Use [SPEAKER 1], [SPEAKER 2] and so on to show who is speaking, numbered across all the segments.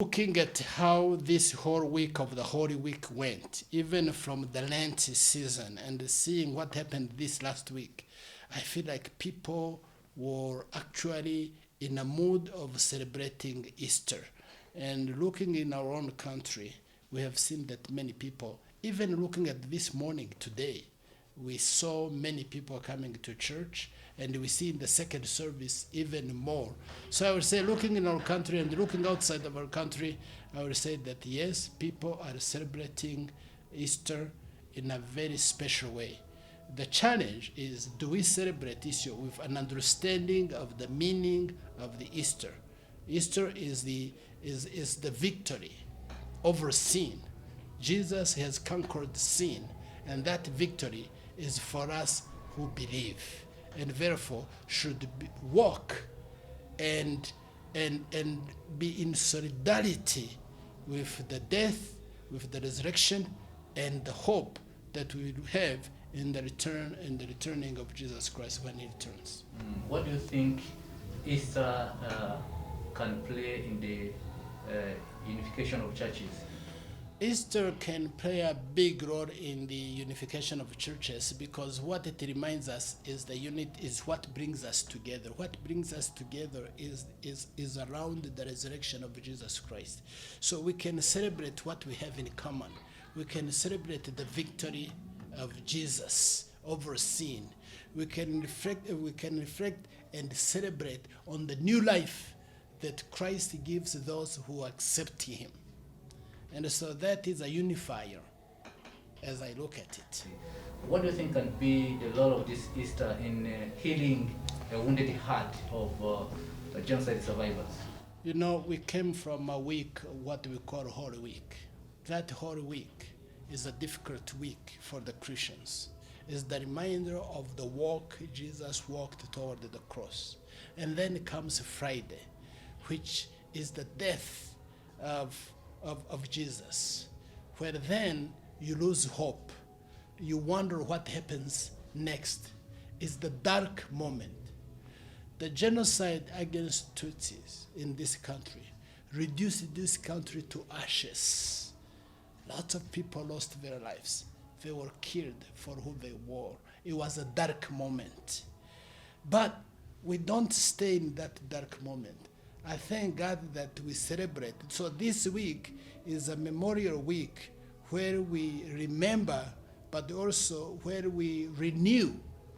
[SPEAKER 1] Looking at how this whole week of the Holy Week went, even from the Lent season, and seeing what happened this last week, I feel like people were actually in a mood of celebrating Easter. And looking in our own country, we have seen that many people, even looking at this morning today, we saw many people coming to church, and we see in the second service even more. So I would say, looking in our country and looking outside of our country, I would say that yes, people are celebrating Easter in a very special way. The challenge is, do we celebrate Easter with an understanding of the meaning of the Easter? Easter is the victory over sin. Jesus has conquered sin, and that victory is for us who believe, and therefore should walk and be in solidarity with the death, with the resurrection, and the hope that we will have in the returning of Jesus Christ when he returns.
[SPEAKER 2] What do you think Easter can play in the unification of churches?
[SPEAKER 1] Easter can play a big role in the unification of churches, because what it reminds us is the unit is what brings us together. What brings us together is around the resurrection of Jesus Christ. So we can celebrate what we have in common. We can celebrate the victory of Jesus over sin. We can reflect and celebrate on the new life that Christ gives those who accept him. And so that is a unifier as I look at it.
[SPEAKER 2] What do you think can be the role of this Easter in healing a wounded heart of genocide survivors?
[SPEAKER 1] You know, we came from a week, what we call Holy Week. That Holy Week is a difficult week for the Christians. It's the reminder of the walk Jesus walked toward the cross. And then comes Friday, which is the death of Jesus, where then you lose hope. You wonder what happens next. It's the dark moment. The genocide against Tutsis in this country reduced this country to ashes. Lots of people lost their lives. They were killed for who they were. It was a dark moment. But we don't stay in that dark moment. I thank God that we celebrate. So this week is a memorial week where we remember, but also where we renew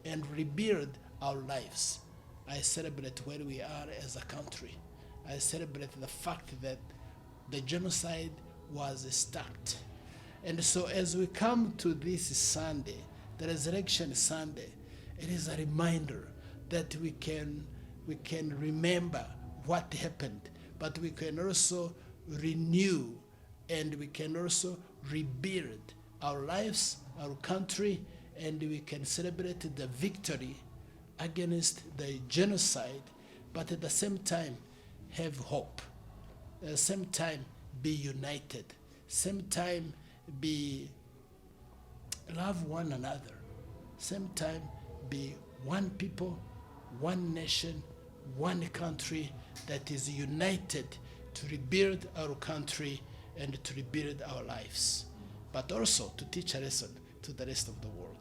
[SPEAKER 1] and rebuild our lives. I celebrate where we are as a country. I celebrate the fact that the genocide was stopped. And so as we come to this Sunday, the Resurrection Sunday, it is a reminder that we can remember what happened, but we can also renew and we can also rebuild our lives, our country, and we can celebrate the victory against the genocide, but at the same time have hope. At the same time be united. Same time love one another. Same time be one people, one nation, one country that is united to rebuild our country and to rebuild our lives, but also to teach a lesson to the rest of the world.